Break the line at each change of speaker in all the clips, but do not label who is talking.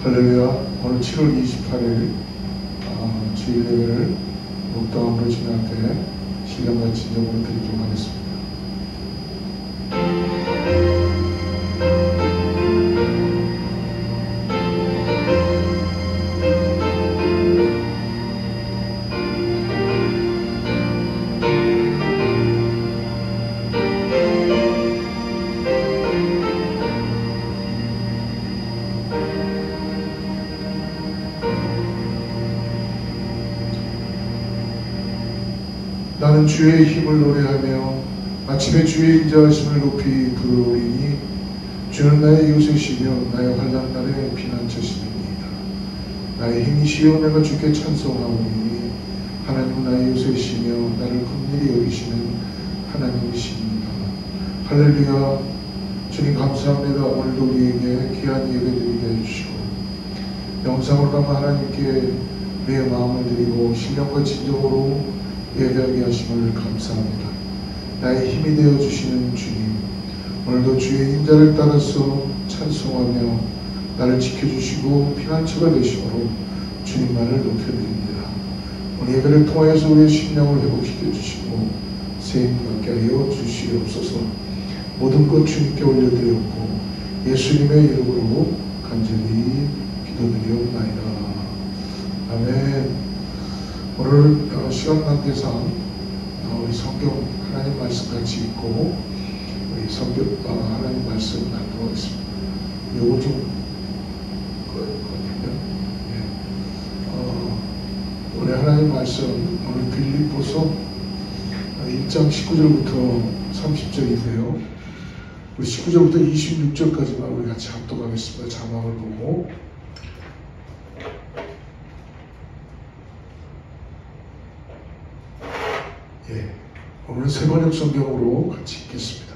할렐루야. 오늘 7월 28일 주일 예배를 목도함으로 진행할 때 시간과 진정으로 드리도록 하겠습니다. 나는 주의 힘을 노래하며 아침에 주의 인자하심을 높이 부르리니 주는 나의 요새시며 나의 환난 날의 피난처시니이다. 나의 힘이시여 내가 주께 찬송하오니 하나님 나의 요새시며 나를 긍휼히 여기시는 하나님이십니다. 할렐루야. 주님 감사합니다. 오늘도 우리에게 귀한 예배드리게 해주시고 영상으로 담아 하나님께 우리의 마음을 드리고 신령과 진정으로 예배하게 하심을 감사합니다. 나의 힘이 되어 주시는 주님, 오늘도 주의 인자를 따라서 찬송하며 나를 지켜주시고 피난처가 되심으로 주님만을 높여드립니다. 오늘 예배를 통하여서 우리의 심령을 회복시켜 주시고 새 힘 받게 하여 주시옵소서. 모든 것 주님께 올려드렸고 예수님의 이름으로 간절히 기도드리옵나이다. 아멘. 오늘 시간 관계상 우리 성경 하나님 말씀 같이 읽고 우리 성경 하나님 말씀 나누도록 하겠습니다. 요거 좀 그거든요. 오늘 하나님 말씀 오늘 빌립보서 1장 19절부터 30절인데요. 우리 19절부터 26절까지만 우리 같이 합독하겠습니다. 자막을 보고. 오늘 세번역 성경으로 같이 읽겠습니다.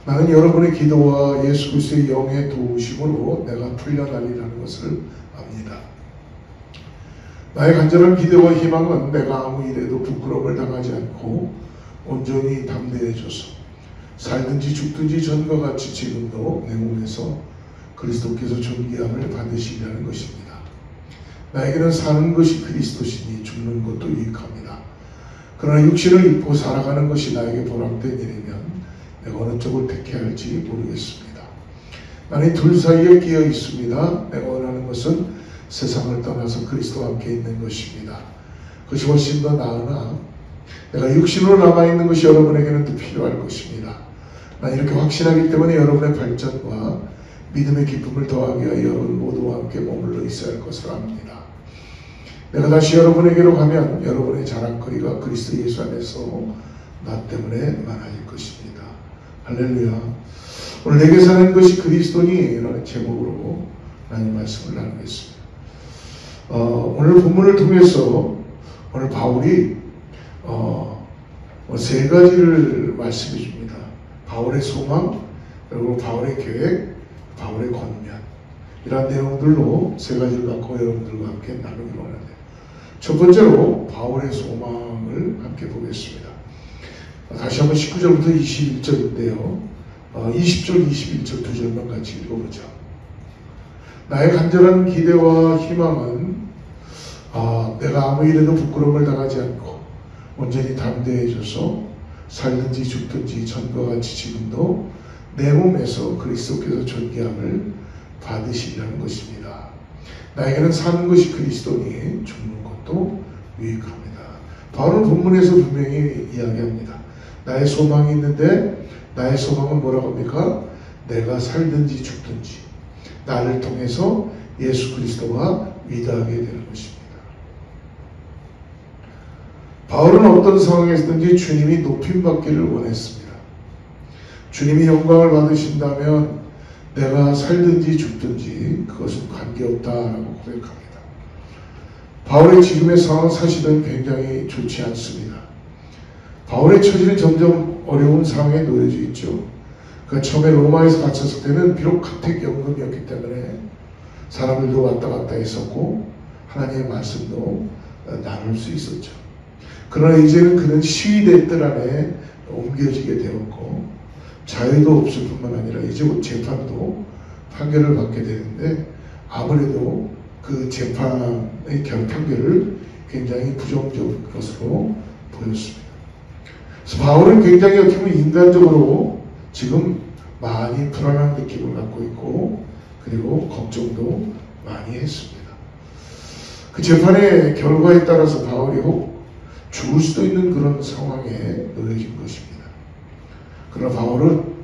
나는 여러분의 기도와 예수 그리스도의 영의 도우심으로 내가 풀려나리라는 것을 압니다. 나의 간절한 기대와 희망은 내가 아무 일에도 부끄러움을 당하지 않고 온전히 담대해져서 살든지 죽든지 전과 같이 지금도 내 몸에서 그리스도께서 존귀함을 받으시리라는 것입니다. 나에게는 사는 것이 그리스도시니 죽는 것도 유익합니다. 그러나 육신을 입고 살아가는 것이 나에게 보람된 일이면 내가 어느 쪽을 택해야 할지 모르겠습니다. 나는 둘 사이에 끼어 있습니다. 내가 원하는 것은 세상을 떠나서 그리스도와 함께 있는 것입니다. 그것이 훨씬 더 나으나 내가 육신으로 남아있는 것이 여러분에게는 더 필요할 것입니다. 난 이렇게 확신하기 때문에 여러분의 발전과 믿음의 기쁨을 더하기 위하여 여러분 모두와 함께 머물러 있어야 할 것을 압니다. 내가 다시 여러분에게로 가면 여러분의 자랑거리가 그리스도 예수 안에서 나 때문에 많아질 것입니다. 할렐루야. 오늘 내게 사는 것이 그리스도니 라는 제목으로 하나님 말씀을 나누겠습니다. 오늘 본문을 통해서 오늘 바울이 세 가지를 말씀해 줍니다. 바울의 소망, 그리고 바울의 계획, 바울의 권면, 이러한 내용들로 세 가지를 갖고 여러분들과 함께 나누기로 하는데, 첫 번째로 바울의 소망을 함께 보겠습니다. 다시 한번 19절부터 21절인데요. 20절, 21절 두 절만 같이 읽어보죠. 나의 간절한 기대와 희망은 내가 아무 일에도 부끄러움을 당하지 않고 온전히 담대해져서 살든지 죽든지 전과 같이 지금도 내 몸에서 그리스도께서 존귀함을 받으시리라는 것입니다. 나에게는 사는 것이 그리스도니 죽는 것도 유익합니다. 바울은 본문에서 분명히 이야기합니다. 나의 소망이 있는데 나의 소망은 뭐라고 합니까? 내가 살든지 죽든지 나를 통해서 예수 그리스도가 위대하게 되는 것입니다. 바울은 어떤 상황에서든지 주님이 높임받기를 원했습니다. 주님이 영광을 받으신다면 내가 살든지 죽든지 그것은 관계없다라고 고백합니다. 바울의 지금의 상황은 사실은 굉장히 좋지 않습니다. 바울의 처지는 점점 어려운 상황에 놓여져 있죠. 그가 처음에 로마에서 갇혔을 때는 비록 가택연금이었기 때문에 사람들도 왔다 갔다 했었고 하나님의 말씀도 나눌 수 있었죠. 그러나 이제는 그는 시위대 뜰 안에 옮겨지게 되었고 자유도 없을 뿐만 아니라 이제 곧 재판도 판결을 받게 되는데 아무래도 그 재판의 판결을 굉장히 부정적인 것으로 보였습니다. 그래서 바울은 굉장히 어떻게 보면 인간적으로 지금 많이 불안한 느낌을 갖고 있고 그리고 걱정도 많이 했습니다. 그 재판의 결과에 따라서 바울이 혹 죽을 수도 있는 그런 상황에 놓여진 것입니다. 그러나 바울은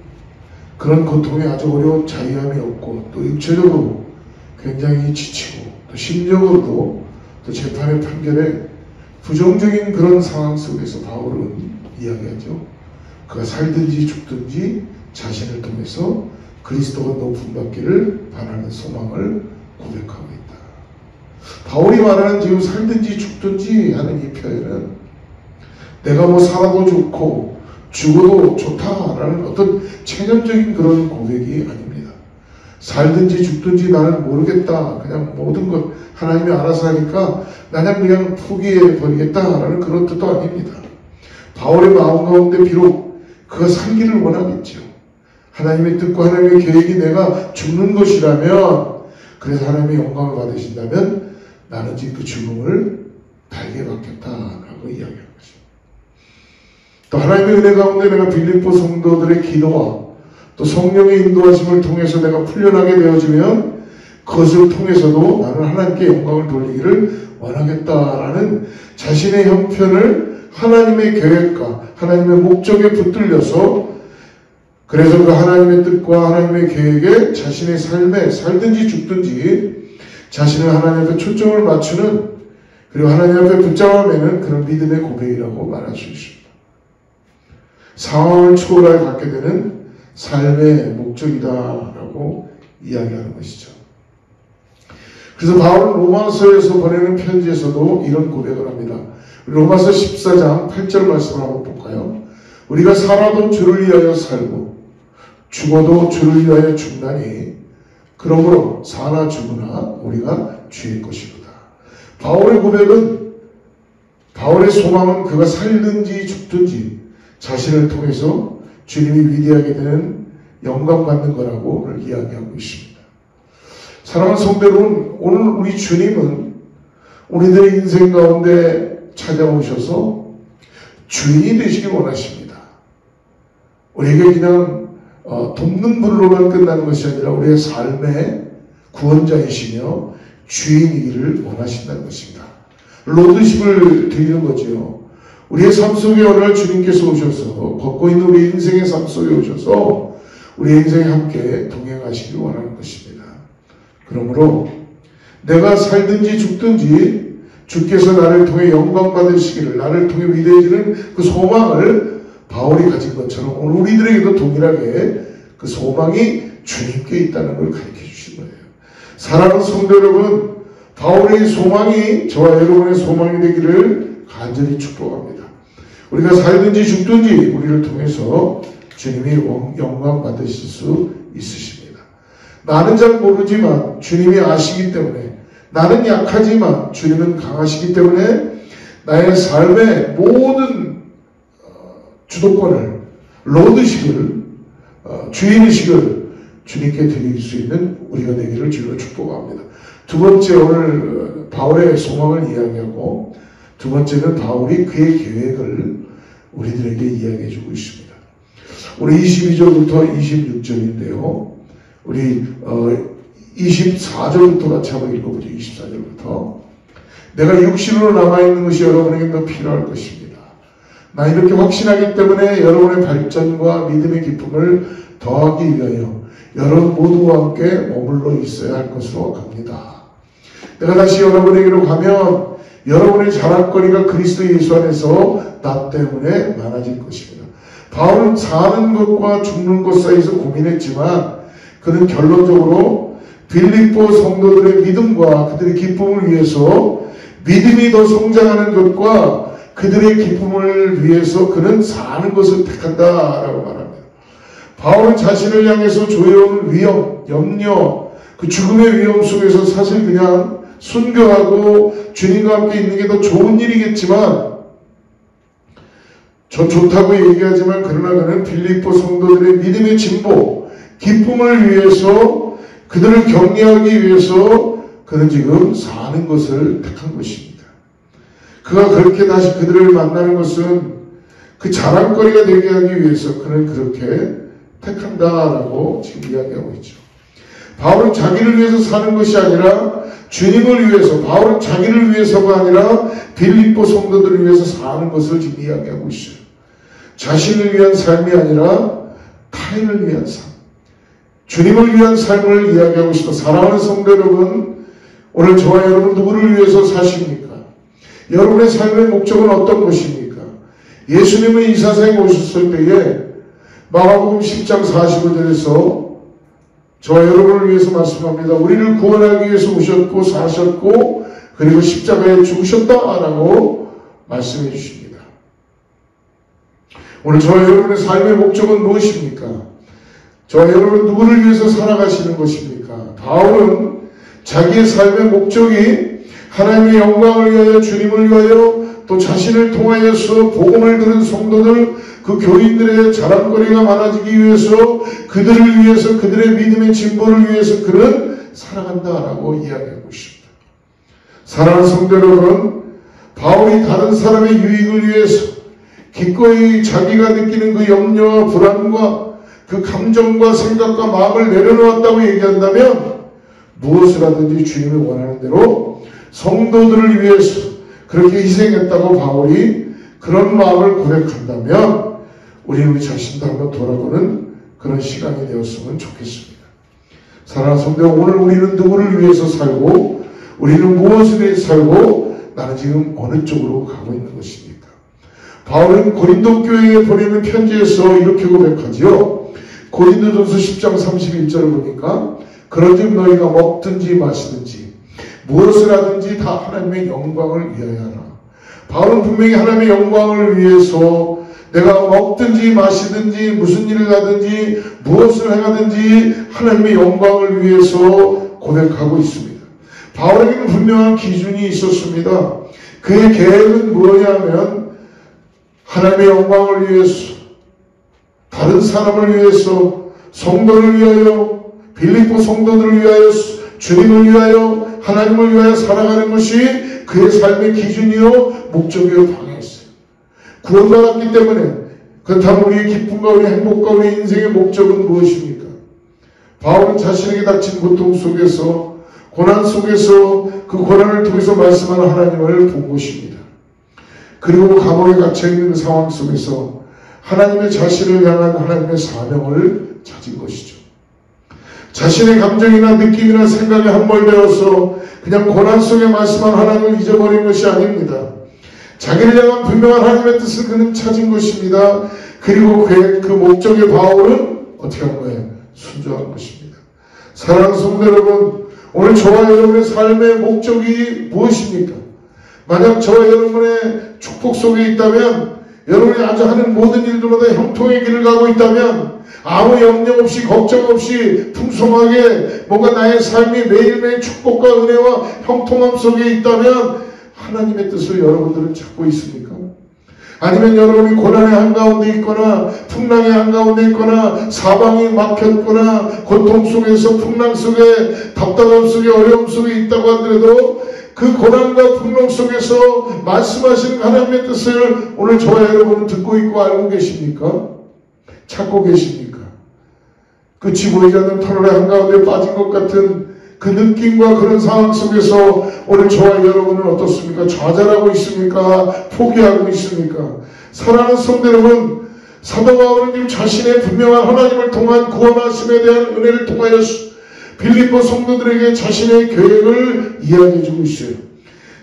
그런 고통에 아주 어려운 자의함이 없고 또 육체적으로 굉장히 지치고 또 심적으로도 또 재판의 판결에 부정적인 그런 상황 속에서 바울은 이야기하죠. 그가 살든지 죽든지 자신을 통해서 그리스도가 높임 받기를 바라는 소망을 고백하고 있다. 바울이 말하는 지금 살든지 죽든지 하는 이 표현은 내가 뭐 살아도 좋고 죽어도 좋다라는 어떤 체념적인 그런 고백이 아닙니다. 살든지 죽든지 나는 모르겠다. 그냥 모든 것 하나님이 알아서 하니까 나는 그냥 포기해버리겠다라는 그런 뜻도 아닙니다. 바울의 마음 가운데 비록 그가 살기를 원하겠죠. 하나님의 뜻과 하나님의 계획이 내가 죽는 것이라면 그래서 하나님의 영광을 받으신다면 나는 지금 그 죽음을 달게 받겠다라고 이야기하는 것입니다. 또 하나님의 은혜 가운데 내가 빌립보 성도들의 기도와 또 성령의 인도하심을 통해서 내가 풀려나게 되어지면 그것을 통해서도 나는 하나님께 영광을 돌리기를 원하겠다라는 자신의 형편을 하나님의 계획과 하나님의 목적에 붙들려서 그래서 그 하나님의 뜻과 하나님의 계획에 자신의 삶에 살든지 죽든지 자신을 하나님 앞에 초점을 맞추는 그리고 하나님 앞에 붙잡아매는 그런 믿음의 고백이라고 말할 수 있습니다. 상황을 초월하여 갖게 되는 삶의 목적이다라고 이야기하는 것이죠. 그래서 바울은 로마서에서 보내는 편지에서도 이런 고백을 합니다. 로마서 14장 8절 말씀을 한번 볼까요? 우리가 살아도 주를 위하여 살고 죽어도 주를 위하여 죽나니 그러므로 사나 죽으나 우리가 주의 것이로다. 바울의 고백은 바울의 소망은 그가 살든지 죽든지 자신을 통해서 주님이 위대하게 되는 영광받는 거라고 오늘 이야기하고 있습니다. 사랑하는 성도 여러분, 오늘 우리 주님은 우리들의 인생 가운데 찾아오셔서 주인이 되시길 원하십니다. 우리에게 그냥 돕는 분으로만 끝나는 것이 아니라 우리의 삶의 구원자이시며 주인이기를 원하신다는 것입니다. 로드십을 드리는 거죠. 우리의 삶 속에 오늘 주님께서 오셔서 걷고 있는 우리 인생의 삶 속에 오셔서 우리 인생에 함께 동행하시길 원하는 것입니다. 그러므로 내가 살든지 죽든지 주께서 나를 통해 영광 받으시기를 나를 통해 위대해지는 그 소망을 바울이 가진 것처럼 오늘 우리들에게도 동일하게 그 소망이 주님께 있다는 걸 가르쳐 주신 거예요. 사랑하는 성도 여러분, 바울의 소망이 저와 여러분의 소망이 되기를 간절히 축복합니다. 우리가 살든지 죽든지 우리를 통해서 주님이 영광 받으실 수 있으십니다. 나는 잘 모르지만 주님이 아시기 때문에 나는 약하지만 주님은 강하시기 때문에 나의 삶의 모든 주도권을 로드식을 주인의식을 주님께 드릴 수 있는 우리가 되기를 주로 축복합니다. 두 번째 오늘 바울의 소망을 이야기하고 두 번째는 바울이 그의 계획을 우리들에게 이야기해 주고 있습니다. 오늘 22절부터 26절인데요. 우리 24절부터 같이 한번 읽어보죠. 24절부터 내가 육신으로 남아있는 것이 여러분에게 더 필요할 것입니다. 나 이렇게 확신하기 때문에 여러분의 발전과 믿음의 기쁨을 더하기 위하여 여러분 모두와 함께 머물러 있어야 할 것으로 갑니다. 내가 다시 여러분에게로 가면 여러분의 자랑거리가 그리스도 예수 안에서 나 때문에 많아질 것입니다. 바울은 사는 것과 죽는 것 사이에서 고민했지만 그는 결론적으로 빌립보 성도들의 믿음과 그들의 기쁨을 위해서 믿음이 더 성장하는 것과 그들의 기쁨을 위해서 그는 사는 것을 택한다라고 말합니다. 바울은 자신을 향해서 조여오는 위험, 염려, 그 죽음의 위험 속에서 사실 그냥 순교하고 주님과 함께 있는 게 더 좋은 일이겠지만 저 좋다고 얘기하지만 그러나 그는 빌립보 성도들의 믿음의 진보, 기쁨을 위해서 그들을 격려하기 위해서 그는 지금 사는 것을 택한 것입니다. 그가 그렇게 다시 그들을 만나는 것은 그 자랑거리가 되게 하기 위해서 그는 그렇게 택한다라고 지금 이야기하고 있죠. 바울은 자기를 위해서 사는 것이 아니라 주님을 위해서, 바울은 자기를 위해서가 아니라 빌립보 성도들을 위해서 사는 것을 지금 이야기하고 있어요. 자신을 위한 삶이 아니라 타인을 위한 삶, 주님을 위한 삶을 이야기하고 싶다. 사랑하는 성도 여러분, 오늘 저와 여러분 누구를 위해서 사십니까? 여러분의 삶의 목적은 어떤 것입니까? 예수님은 이 세상에 오셨을 때에 마가복음 10장 45절에서 저와 여러분을 위해서 말씀합니다. 우리를 구원하기 위해서 오셨고 사셨고 그리고 십자가에 죽으셨다라고 말씀해 주십니다. 오늘 저와 여러분의 삶의 목적은 무엇입니까? 저와 여러분 누구를 위해서 살아가시는 것입니까? 바울은 자기의 삶의 목적이 하나님의 영광을 위하여, 주님을 위하여, 또 자신을 통하여서 복음을 들은 성도들, 그 교인들의 자랑거리가 많아지기 위해서, 그들을 위해서, 그들의 믿음의 진보를 위해서 그는 살아간다라고 이야기하고 있습니다. 사랑하는 성도 여러분, 바울이 다른 사람의 유익을 위해서 기꺼이 자기가 느끼는 그 염려와 불안과 그 감정과 생각과 마음을 내려놓았다고 얘기한다면 무엇을 하든지 주님이 원하는 대로 성도들을 위해서 그렇게 희생했다고 바울이 그런 마음을 고백한다면 우리 자신도 한번 돌아보는 그런 시간이 되었으면 좋겠습니다. 사랑하는 성도, 오늘 우리는 누구를 위해서 살고 우리는 무엇을 위해서 살고 나는 지금 어느 쪽으로 가고 있는 것입니까? 바울은 고린도 교회에 보내는 편지에서 이렇게 고백하지요. 고린도전서 10장 31절을 보니까 그런즉 너희가 먹든지 마시든지 무엇을 하든지 다 하나님의 영광을 위하여 하라. 바울은 분명히 하나님의 영광을 위해서 내가 먹든지 마시든지 무슨 일을 하든지 무엇을 행하든지 하나님의 영광을 위해서 고백하고 있습니다. 바울에게는 분명한 기준이 있었습니다. 그의 계획은 뭐냐면 하나님의 영광을 위해서, 다른 사람을 위해서, 성도를 위하여, 빌립보 성도들을 위하여, 주님을 위하여, 하나님을 위하여 살아가는 것이 그의 삶의 기준이요 목적이요 방향이었어요. 구원받았기 때문에 그렇다면 우리의 기쁨과 우리의 행복과 우리의 인생의 목적은 무엇입니까? 바울은 자신에게 닥친 고통 속에서, 고난 속에서 그 고난을 통해서 말씀하는 하나님을 본 것입니다. 그리고 감옥에 갇혀있는 상황 속에서 하나님의 자신을 향한 하나님의 사명을 찾은 것이죠. 자신의 감정이나 느낌이나 생각에 함몰되어서 그냥 고난 속에 말씀한 하나님을 잊어버린 것이 아닙니다. 자기를 향한 분명한 하나님의 뜻을 그는 찾은 것입니다. 그리고 그 목적의 바울은 어떻게 한 거예요? 순종한 것입니다. 사랑하는 성도 여러분, 오늘 저와 여러분의 삶의 목적이 무엇입니까? 만약 저와 여러분의 축복 속에 있다면, 여러분이 아주 하는 모든 일들마다 형통의 길을 가고 있다면, 아무 염려 없이 걱정 없이 풍성하게 뭔가 나의 삶이 매일매일 축복과 은혜와 형통함 속에 있다면 하나님의 뜻을 여러분들은 찾고 있습니까? 아니면 여러분이 고난의 한가운데 있거나 풍랑의 한가운데 있거나 사방이 막혔거나 고통 속에서 풍랑 속에 답답함 속에 어려움 속에 있다고 하더라도 그 고난과 풍랑 속에서 말씀하시는 하나님의 뜻을 오늘 저와 여러분은 듣고 있고 알고 계십니까? 찾고 계십니까? 끝이 보이지 않는 터널의 한가운데 빠진 것 같은 그 느낌과 그런 상황 속에서 오늘 저와 여러분은 어떻습니까? 좌절하고 있습니까? 포기하고 있습니까? 사랑하는 성도 여러분, 사도 바울은 지금 자신의 분명한 하나님을 통한 구원하심에 대한 은혜를 통하여 빌립보 성도들에게 자신의 계획을 이야기해주고 있어요.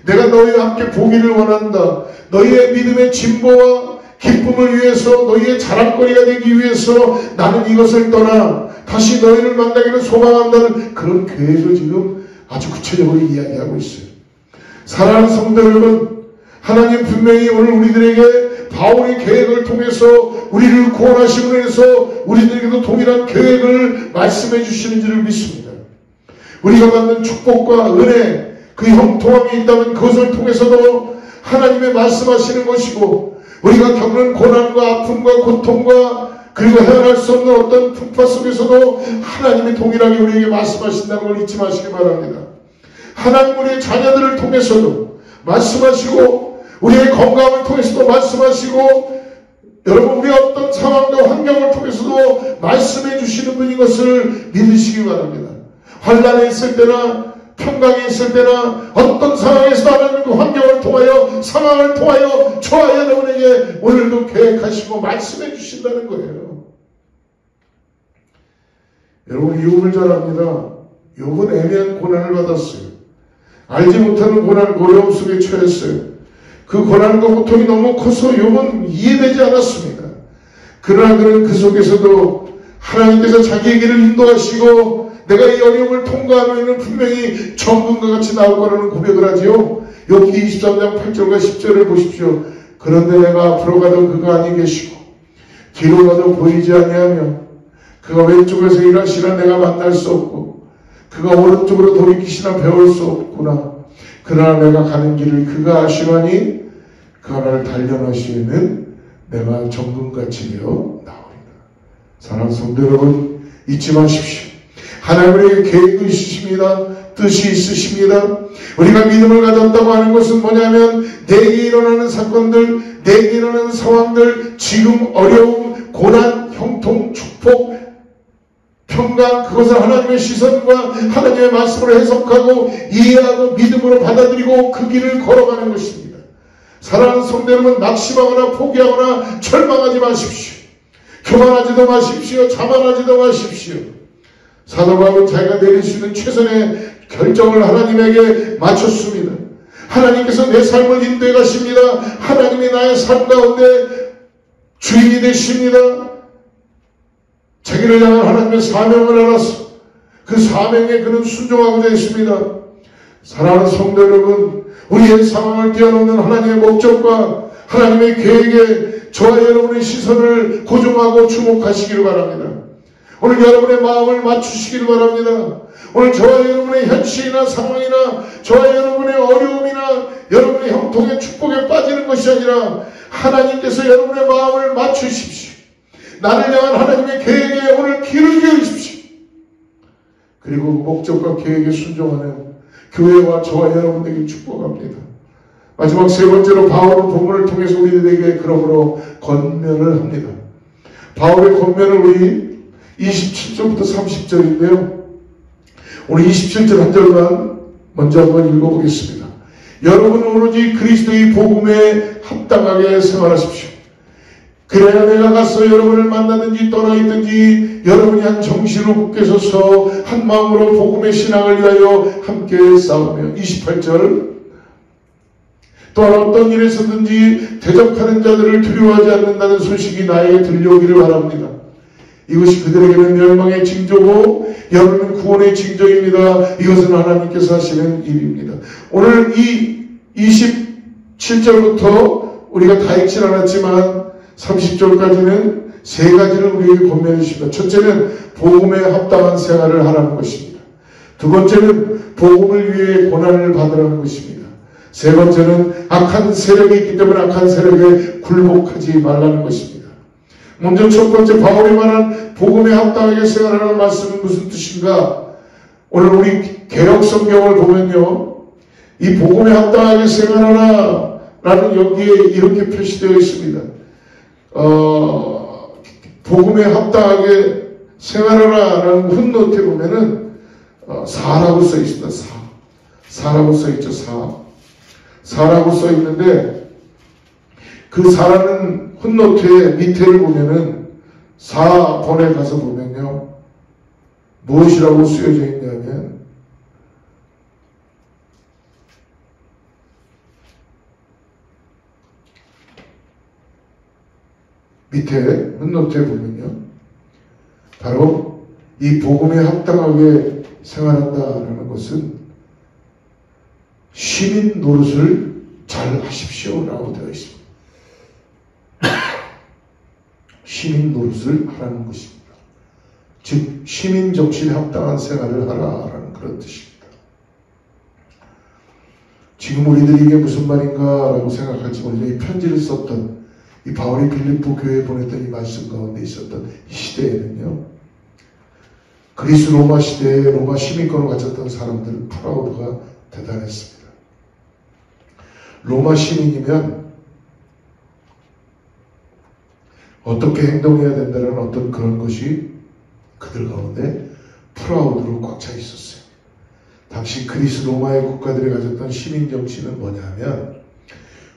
내가 너희와 함께 보기를 원한다. 너희의 믿음의 진보와 기쁨을 위해서, 너희의 자랑거리가 되기 위해서 나는 이것을 떠나 다시 너희를 만나기를 소망한다는 그런 계획을 지금 아주 구체적으로 이야기하고 있어요. 사랑하는 성도 여러분, 하나님 분명히 오늘 우리들에게 바울의 계획을 통해서 우리를 구원하심을 해서 우리들에게도 동일한 계획을 말씀해 주시는지를 믿습니다. 우리가 받는 축복과 은혜, 그 형통함이 있다면 그것을 통해서도 하나님의 말씀하시는 것이고, 우리가 겪는 고난과 아픔과 고통과 그리고 헤어날 수 없는 어떤 풍파 속에서도 하나님이 동일하게 우리에게 말씀하신다는 걸 잊지 마시기 바랍니다. 하나님 우리의 자녀들을 통해서도 말씀하시고 우리의 건강을 통해서도 말씀하시고 여러분 우리의 어떤 상황과 환경을 통해서도 말씀해 주시는 분인 것을 믿으시기 바랍니다. 환난에 있을 때나 평강에 있을 때나 어떤 상황에서 하나님 그 환경을 통하여 상황을 통하여 저와 여러분에게 오늘도 계획하시고 말씀해 주신다는 거예요. 여러분 욥을 잘 압니다. 욥은 애매한 고난을 받았어요. 알지 못하는 고난, 어려움 속에 처했어요. 그 고난과 고통이 너무 커서 욥은 이해되지 않았습니다. 그러나 그는 그 속에서도 하나님께서 자기에게를 인도하시고 내가 이 어려움을 통과하면 분명히 정금과 같이 나올 거라는 고백을 하지요. 욥기 23장 8절과 10절을 보십시오. 그런데 내가 앞으로 가도 그가 아니 계시고 뒤로 가도 보이지 아니하며 그가 왼쪽에서 일하시나 내가 만날 수 없고 그가 오른쪽으로 돌이키시나 배울 수 없구나. 그러나 내가 가는 길을 그가 아시나니 그가 나를 단련하시면 내가 정금같이 되어 나오리라. 사랑하는 성도 여러분 잊지 마십시오. 하나님의 계획이 있으십니다. 뜻이 있으십니다. 우리가 믿음을 가졌다고 하는 것은 뭐냐면 내게 일어나는 사건들, 내게 일어나는 상황들, 지금 어려움, 고난, 형통, 축복, 평강, 그것을 하나님의 시선과 하나님의 말씀으로 해석하고 이해하고 믿음으로 받아들이고 그 길을 걸어가는 것입니다. 사랑하는 성도 여러분 낙심하거나 포기하거나 절망하지 마십시오. 교만하지도 마십시오. 자만하지도 마십시오. 사도 바울은 자기가 내릴 수 있는 최선의 결정을 하나님에게 마쳤습니다. 하나님께서 내 삶을 인도해 가십니다. 하나님이 나의 삶 가운데 주인이 되십니다. 자기를 향한 하나님의 사명을 알아서 그 사명에 그는 순종하고자 했습니다. 사랑하는 성도 여러분, 우리의 상황을 뛰어넘는 하나님의 목적과 하나님의 계획에 저와 여러분의 시선을 고정하고 주목하시기를 바랍니다. 오늘 여러분의 마음을 맞추시길 바랍니다. 오늘 저와 여러분의 현실이나 상황이나 저와 여러분의 어려움이나 여러분의 형통의 축복에 빠지는 것이 아니라 하나님께서 여러분의 마음을 맞추십시오. 나를 향한 하나님의 계획에 오늘 길을 기울이십시오. 그리고 목적과 계획에 순종하는 교회와 저와 여러분에게 축복합니다. 마지막 세 번째로 바울은 본문을 통해서 우리들에게 그러므로 권면을 합니다. 바울의 권면을 우리 27절부터 30절인데요. 오늘 27절 한 절만 먼저 한번 읽어보겠습니다. 여러분은 오로지 그리스도의 복음에 합당하게 생활하십시오. 그래야 내가 가서 여러분을 만나든지 떠나 있든지 여러분이 한 정신으로 굳게 서서 한 마음으로 복음의 신앙을 위하여 함께 싸우며 28절 또한 어떤 일에서든지 대적하는 자들을 두려워하지 않는다는 소식이 나에게 들려오기를 바랍니다. 이것이 그들에게는 멸망의 징조고 여러분은 구원의 징조입니다. 이것은 하나님께서 하시는 일입니다. 오늘 이 27절부터 우리가 다 읽진 않았지만 30절까지는 세 가지를 우리에게 권면해 주십니다. 첫째는 복음에 합당한 생활을 하라는 것입니다. 두 번째는 복음을 위해 고난을 받으라는 것입니다. 세 번째는 악한 세력이 있기 때문에 악한 세력에 굴복하지 말라는 것입니다. 먼저 첫 번째 바울이 말한 복음에 합당하게 생활하라는 말씀은 무슨 뜻인가? 오늘 우리 개역 성경을 보면요, 이 복음에 합당하게 생활하라 라는 여기에 이렇게 표시되어 있습니다. 복음에 합당하게 생활하라 라는 훗노트에 보면은 사라고 써 있습니다. 사라고 써 있죠. 사라고 써 있는데 그 사라는 훗노트의 밑에를 보면은 4번에 가서 보면요, 무엇이라고 쓰여져 있냐면 밑에 훗노트에 보면요, 바로 이 복음에 합당하게 생활한다라는 것은 시민 노릇을 잘 하십시오 라고 되어 있습니다. 시민 노릇을 하라는 것입니다. 즉 시민 정치에 합당한 생활을 하라라는 그런 뜻입니다. 지금 우리들이 이게 무슨 말인가 라고 생각할지 모르지만 이 편지를 썼던 이 바울이 빌립보 교회에 보냈던 이 말씀 가운데 있었던 시대에는요, 그리스 로마 시대에 로마 시민권을 가졌던 사람들은 프라우드가 대단했습니다. 로마 시민이면 어떻게 행동해야 된다는 어떤 그런 것이 그들 가운데 프라우드로 꽉 차 있었어요. 당시 그리스 로마의 국가들이 가졌던 시민 정신은 뭐냐면,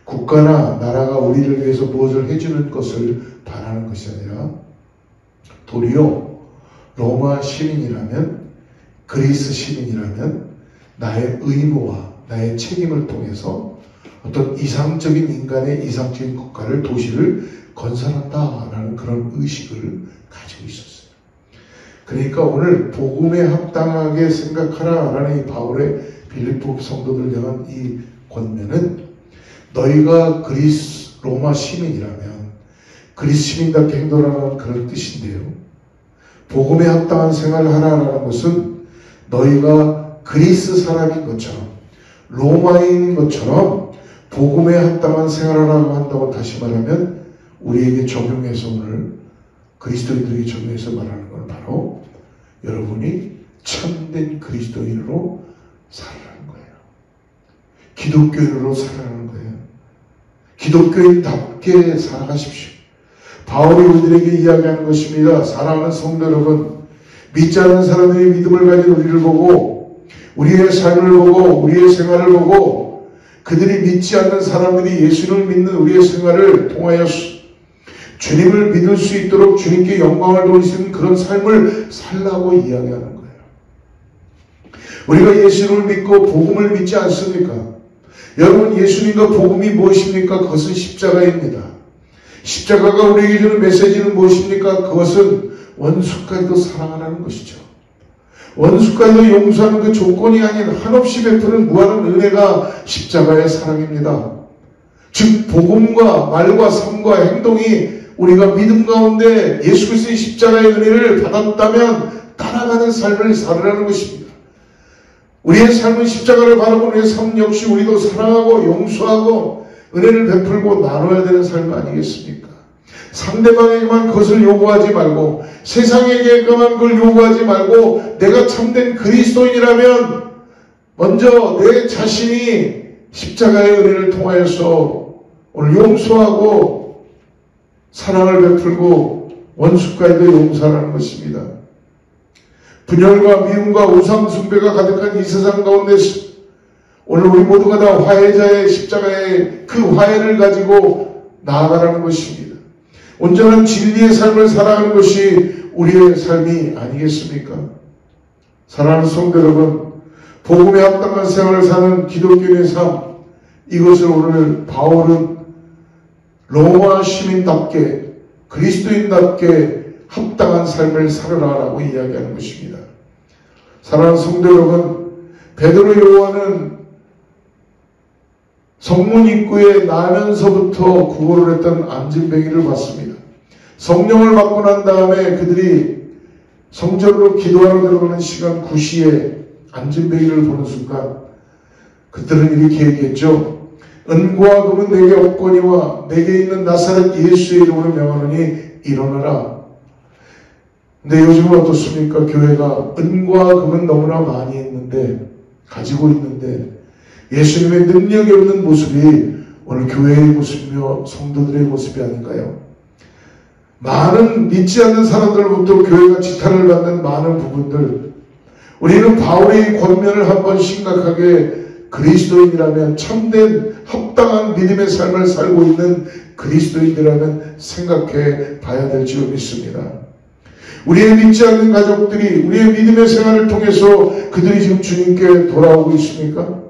국가나 나라가 우리를 위해서 무엇을 해주는 것을 바라는 것이 아니라 도리어 로마 시민이라면, 그리스 시민이라면 나의 의무와 나의 책임을 통해서 어떤 이상적인 인간의 이상적인 국가를, 도시를 건설한다라는 그런 의식을 가지고 있었어요. 그러니까 오늘 복음에 합당하게 생각하라라는 이 바울의 빌립보 성도들 향한 이 권면은, 너희가 그리스 로마 시민이라면 그리스 시민답게 행동하라는 그런 뜻인데요, 복음에 합당한 생활을 하라라는 것은 너희가 그리스 사람인 것처럼, 로마인인 것처럼 복음에 합당한 생활을 하라고 한다고 다시 말하면, 우리에게 적용해서 오늘 그리스도인들에게 적용해서 말하는 건 바로 여러분이 참된 그리스도인으로 살아가는 거예요. 기독교인으로 살아가는 거예요. 기독교인답게 살아가십시오. 바울이 우리들에게 이야기하는 것입니다. 사랑하는 성도 여러분, 믿지 않는 사람들이 믿음을 가진 우리를 보고, 우리의 삶을 보고, 우리의 생활을 보고, 그들이 믿지 않는 사람들이 예수를 믿는 우리의 생활을 통하여 주님을 믿을 수 있도록 주님께 영광을 돌리시는 그런 삶을 살라고 이야기하는 거예요. 우리가 예수를 믿고 복음을 믿지 않습니까? 여러분, 예수님과 복음이 무엇입니까? 그것은 십자가입니다. 십자가가 우리에게 주는 메시지는 무엇입니까? 그것은 원수까지도 사랑하라는 것이죠. 원수까지도 용서하는 그 조건이 아닌 한없이 베푸는 무한한 은혜가 십자가의 사랑입니다. 즉 복음과 말과 삶과 행동이 우리가 믿음 가운데 예수 그리스도의 십자가의 은혜를 받았다면 따라가는 삶을 살으라는 것입니다. 우리의 삶은 십자가를 바라보는 우리의 삶 역시 우리도 사랑하고 용서하고 은혜를 베풀고 나눠야 되는 삶 아니겠습니까? 상대방에게만 그것을 요구하지 말고, 세상에게만 그걸 요구하지 말고, 내가 참된 그리스도인이라면 먼저 내 자신이 십자가의 은혜를 통하여서 오늘 용서하고 사랑을 베풀고 원수까지도 용서하라는 것입니다. 분열과 미움과 우상 숭배가 가득한 이 세상 가운데 오늘 우리 모두가 다 화해자의 십자가의 그 화해를 가지고 나아가라는 것입니다. 온전한 진리의 삶을 살아가는 것이 우리의 삶이 아니겠습니까? 사랑하는 성도 여러분, 복음에 합당한 생활을 사는 기독교인의 삶, 이것을 오늘 바울은 로마 시민답게, 그리스도인답게 합당한 삶을 살아라라고 이야기하는 것입니다. 사랑하는 성도 여러분, 베드로 요한은 성문 입구에 나면서부터 구걸을 했던 안진뱅이를 봤습니다. 성령을 받고 난 다음에 그들이 성전으로 기도하러 들어가는 시간 9시에 안진뱅이를 보는 순간 그들은 이렇게 얘기했죠. 은과 금은 내게 없거니와 내게 있는 나사렛 예수의 이름으로 명하노니 일어나라. 근데 요즘은 어떻습니까? 교회가 은과 금은 너무나 많이 있는데, 가지고 있는데 예수님의 능력이 없는 모습이 오늘 교회의 모습이며 성도들의 모습이 아닌가요? 많은 믿지 않는 사람들로부터 교회가 지탄을 받는 많은 부분들, 우리는 바울의 권면을 한번 심각하게 그리스도인이라면, 참된 합당한 믿음의 삶을 살고 있는 그리스도인이라면 생각해 봐야 될 줄 믿습니다. 우리의 믿지 않는 가족들이 우리의 믿음의 생활을 통해서 그들이 지금 주님께 돌아오고 있습니까?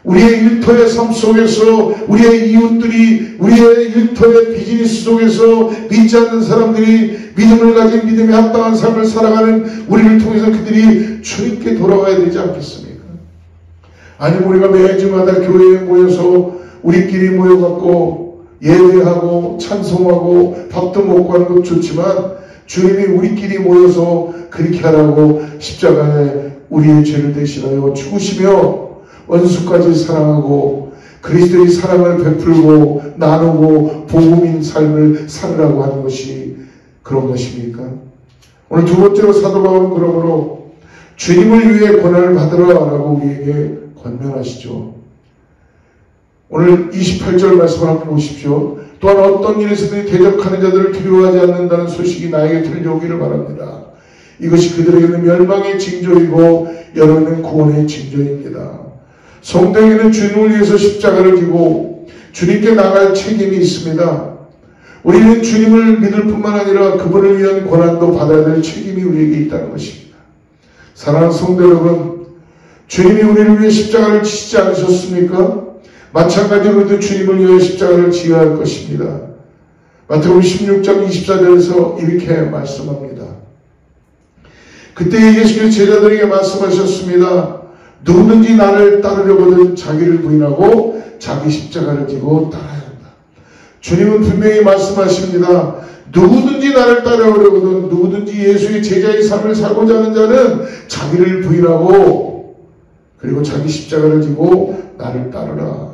우리의 일터의 삶 속에서 우리의 이웃들이 우리의 일터의 비즈니스 속에서 믿지 않는 사람들이 믿음을 가진 믿음에 합당한 삶을 살아가는 우리를 통해서 그들이 주님께 돌아와야 되지 않겠습니까? 아니면 우리가 매주마다 교회에 모여서 우리끼리 모여갖고 예배하고 찬송하고 밥도 먹고 하는 것 좋지만 주님이 우리끼리 모여서 그렇게 하라고 십자가에 우리의 죄를 대신하여 죽으시며 원수까지 사랑하고 그리스도의 사랑을 베풀고 나누고 복음인 삶을 살으라고 하는 것이 그런 것입니까? 오늘 두 번째로 사도 바울은 그러므로 주님을 위해 고난을 받으라라고 우리에게 권면하시죠. 오늘 28절 말씀을 한번 보십시오. 또한 어떤 일에서든 대적하는 자들을 두려워하지 않는다는 소식이 나에게 들려오기를 바랍니다. 이것이 그들에게는 멸망의 징조이고 여러분은 구원의 징조입니다. 성도에게는 주님을 위해서 십자가를 지고 주님께 나갈 책임이 있습니다. 우리는 주님을 믿을 뿐만 아니라 그분을 위한 고난도 받아야 될 책임이 우리에게 있다는 것입니다. 사랑하는 성도 여러분, 주님이 우리를 위해 십자가를 지시지 않으셨습니까? 마찬가지로 우리도 주님을 위해 십자가를 지어야 할 것입니다. 마태복음 16장 24절에서 이렇게 말씀합니다. 그때 예수께서 제자들에게 말씀하셨습니다. 누구든지 나를 따르려거든 자기를 부인하고 자기 십자가를 지고 따라야 한다. 주님은 분명히 말씀하십니다. 누구든지 나를 따르려거든, 누구든지 예수의 제자의 삶을 살고자 하는 자는 자기를 부인하고 그리고 자기 십자가를 지고 나를 따르라.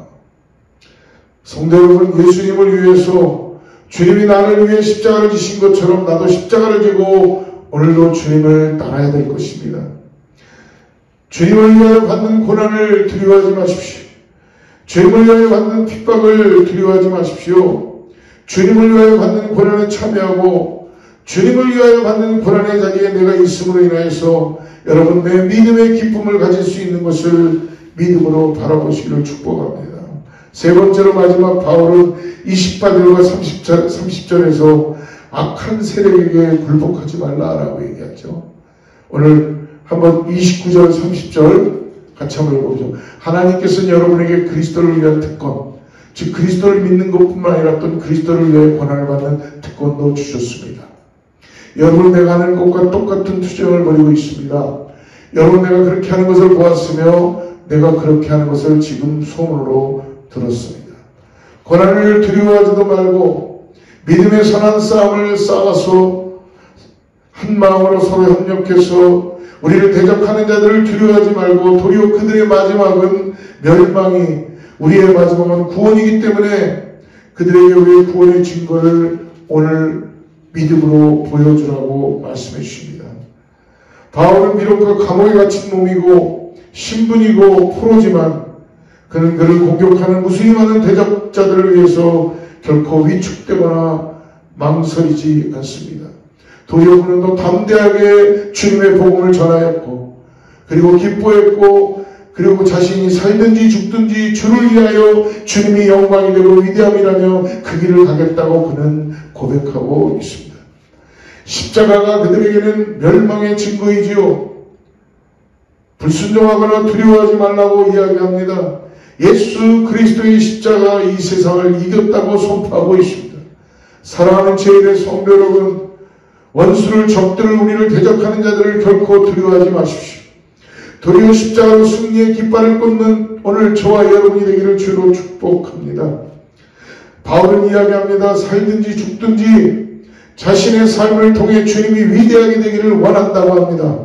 성도 여러분, 예수님을 위해서 주님이 나를 위해 십자가를 지신 것처럼 나도 십자가를 지고 오늘도 주님을 따라야 될 것입니다. 주님을 위하여 받는 고난을 두려워하지 마십시오. 주님을 위하여 받는 핍박을 두려워하지 마십시오. 주님을 위하여 받는 고난에 참여하고 주님을 위하여 받는 고난의 자리에 내가 있음으로 인하여서 여러분 내 믿음의 기쁨을 가질 수 있는 것을 믿음으로 바라보시기를 축복합니다. 세 번째로 마지막 바울은 28절과 30절에서 악한 세력에게 굴복하지 말라라고 얘기하죠. 오늘 한번 29절 30절 같이 한번 읽어보죠. 하나님께서는 여러분에게 그리스도를 위한 특권, 즉 그리스도를 믿는 것뿐만 아니라 또 그리스도를 위해 고난을 받는 특권도 주셨습니다. 여러분 내가 하는 것과 똑같은 투쟁을 벌이고 있습니다. 여러분 내가 그렇게 하는 것을 보았으며 내가 그렇게 하는 것을 지금 소문으로 들었습니다. 고난을 두려워하지도 말고 믿음의 선한 싸움을 싸워서 한 마음으로 서로 협력해서 우리를 대적하는 자들을 두려워하지 말고 도리어 그들의 마지막은 멸망이 우리의 마지막은 구원이기 때문에 그들에게 우리의 구원의 증거를 오늘 믿음으로 보여주라고 말씀해 주십니다. 바울은 비록 그 감옥에 갇힌 몸이고 신분이고 포로지만 그는 그를 공격하는 무수히 많은 대적자들을 위해서 결코 위축되거나 망설이지 않습니다. 도리어 그는 더 담대하게 주님의 복음을 전하였고 그리고 기뻐했고 그리고 자신이 살든지 죽든지 주를 위하여 주님이 영광이 되고 위대함이라며 그 길을 가겠다고 그는 고백하고 있습니다. 십자가가 그들에게는 멸망의 증거이지요. 불순종하거나 두려워하지 말라고 이야기합니다. 예수 그리스도의 십자가 이 세상을 이겼다고 선포하고 있습니다. 사랑하는 제1의 성도 여러분, 원수를 적들을 우리를 대적하는 자들을 결코 두려워하지 마십시오. 도리어 십자가로 승리의 깃발을 꽂는 오늘 저와 여러분이 되기를 주로 축복합니다. 바울은 이야기합니다. 살든지 죽든지 자신의 삶을 통해 주님이 위대하게 되기를 원한다고 합니다.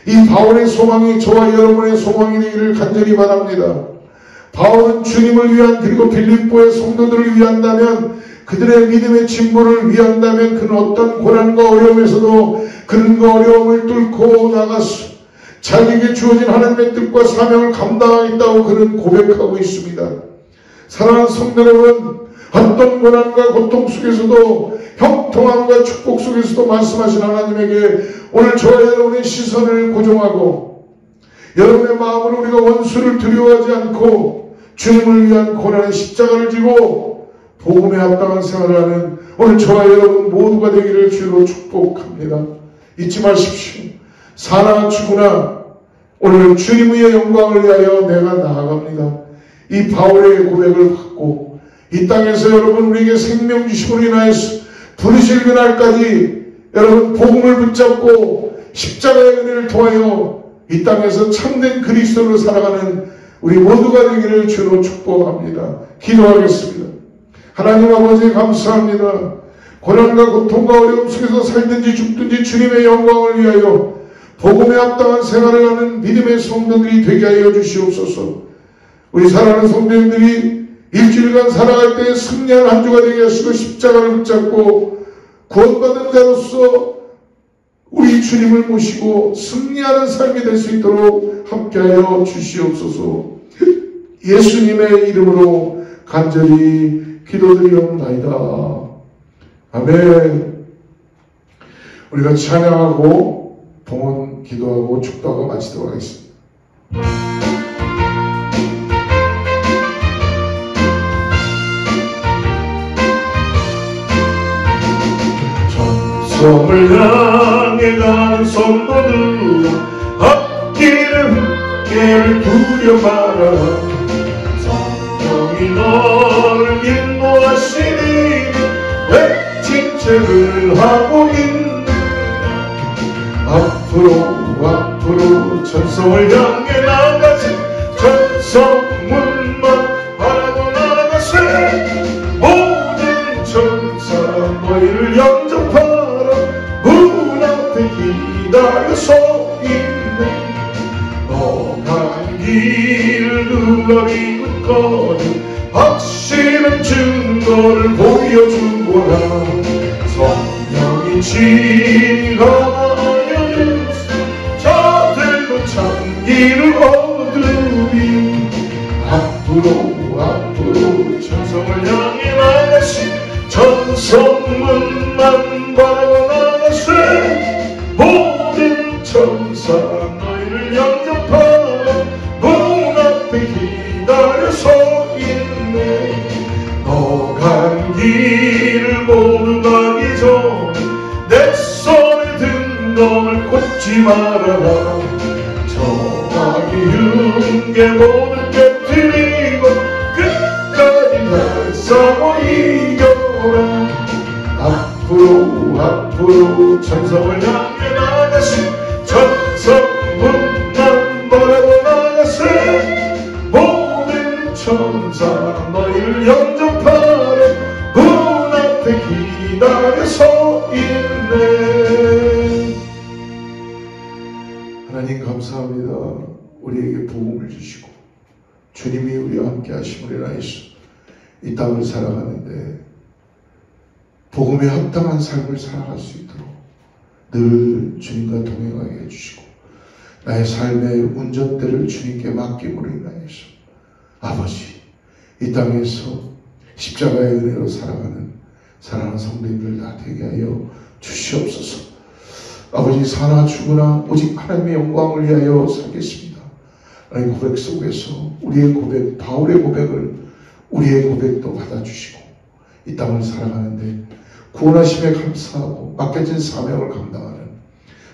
이 바울의 소망이 저와 여러분의 소망이 되기를 간절히 바랍니다. 바울은 주님을 위한 그리고 빌립보의 성도들을 위한다면 그들의 믿음의 진보를 위한다면 그는 어떤 고난과 어려움에서도 그는 그 어려움을 뚫고 나가서 자기에게 주어진 하나님의 뜻과 사명을 감당하겠다고 그는 고백하고 있습니다. 사랑하는 성도 여러분, 어떤 고난과 고통 속에서도 형통함과 축복 속에서도 말씀하신 하나님에게 오늘 저와 여러분의 시선을 고정하고 여러분의 마음으로 우리가 원수를 두려워하지 않고 주님을 위한 고난의 십자가를 지고 복음에 합당한 생활을 하는 오늘 저와 여러분 모두가 되기를 주로 축복합니다. 잊지 마십시오. 사나 죽으나 오늘 주님의 영광을 위하여 내가 나아갑니다. 이 바울의 고백을 받고 이 땅에서 여러분 우리에게 생명 주심으로 인하여서 부르실 그날까지 여러분 복음을 붙잡고 십자가의 은혜를 통하여 이 땅에서 참된 그리스도로 살아가는 우리 모두가 되기를 주로 축복합니다. 기도하겠습니다. 하나님 아버지 감사합니다. 고난과 고통과 어려움 속에서 살든지 죽든지 주님의 영광을 위하여 복음에 합당한 생활을 하는 믿음의 성도들이 되게 하여 주시옵소서. 우리 사랑하는 성도님들이 일주일간 살아갈 때 승리하는 한 주가 되게 하시고 십자가를 붙잡고 구원받은 자로서 우리 주님을 모시고 승리하는 삶이 될 수 있도록 함께하여 주시옵소서. 예수님의 이름으로 간절히 기도드리옵나이다. 아멘. 우리가 찬양하고 봉헌 기도하고 축도하고 마치도록 하겠습니다. 천성을 향해 가는 성도들 앞길에 흙개를 두려 말아라. 성령이 너를 인도하시니 왜 칭찬을 하고 있느냐. 앞으로 천성을 향해 나가세. 천성문만 바라고 나가세. 모든 천사 너희를 영접하라. 문 앞에 기다려 서 있네. 너 간 길을 누가 비웃거든 확실한 증거를 보여주거라. 성령이 지나하여 저들도 참기를 얻으리. 앞으로 천성을 향해 나가시. 천성문만 바라고 나가세. 모든 천사 너희를 영접하라. 문 앞에 기다려 서 있네. 너 간 길을 모두 가기 전 내 손에 든 것을 꽂지 말아라. 정하기 흉계 모두 깨뜨리고 끝까지 날 싸워 이겨라. 앞으로 천성을 향해 나가시. 천성문만 바라고 나가세. 모든 천사 너희를 영접하래. 문 앞에 기다려 서 있네. 하나님 감사합니다. 우리에게 복음을 주시고 주님이 우리와 함께 하심을 인하여서 이 땅을 살아가는데 복음에 합당한 삶을 살아갈 수 있도록 늘 주님과 동행하게 해주시고 나의 삶의 운전대를 주님께 맡김으로 인하여서 아버지 이 땅에서 십자가의 은혜로 살아가는 사랑하는 성도님들 다 되게 하여 주시옵소서. 아버지 사나 죽으나 오직 하나님의 영광을 위하여 살겠습니다. 하나님 고백 속에서 우리의 고백, 바울의 고백을 우리의 고백도 받아주시고 이 땅을 살아가는데 구원하심에 감사하고 맡겨진 사명을 감당하는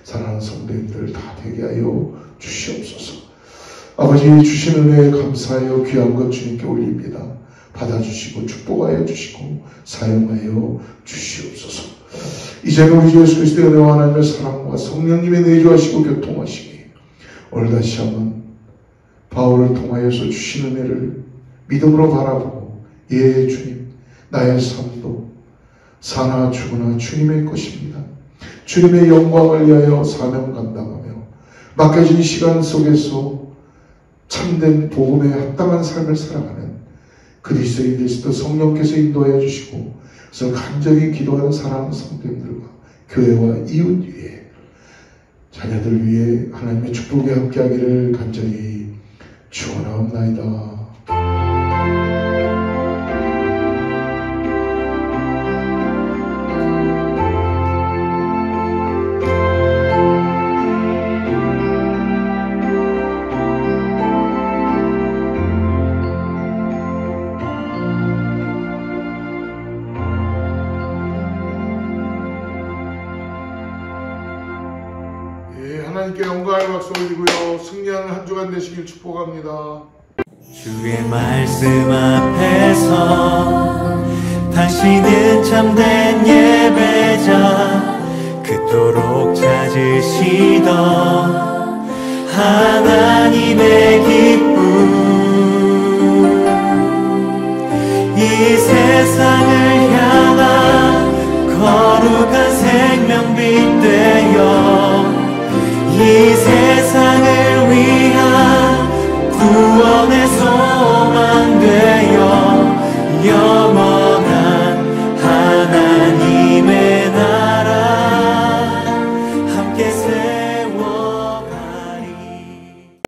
사랑하는 성도님들 다 되게 하여 주시옵소서. 아버지 주신 은혜에 감사하여 귀한 것 주님께 올립니다. 받아주시고 축복하여 주시고 사용하여 주시옵소서. 이제는 우리 주 예수 그리스도의 은혜와 하나님의 사랑과 성령님의 내주하시고 교통하시기 오늘 다시 한번 바울을 통하여서 주신 은혜를 믿음으로 바라보고 예 주님 나의 삶도 사나 죽으나 주님의 것입니다. 주님의 영광을 위하여 사명 감당하며 맡겨진 시간 속에서 참된 복음에 합당한 삶을 살아가는 그리스도인 그리스도 성령께서 인도하여 주시고 그래서 간절히 기도하는 사랑하는 성도님들과 교회와 이웃 위에 자녀들 위해 하나님의 축복에 함께하기를 간절히 축원하옵나이다. 하나님께 영광의 박수 올리고요. 승리하는 한 주간 되시길 축복합니다.
주의 말씀 앞에서 당신은 참된 예배자 그토록 찾으시던 하나님의 기쁨 이 세상을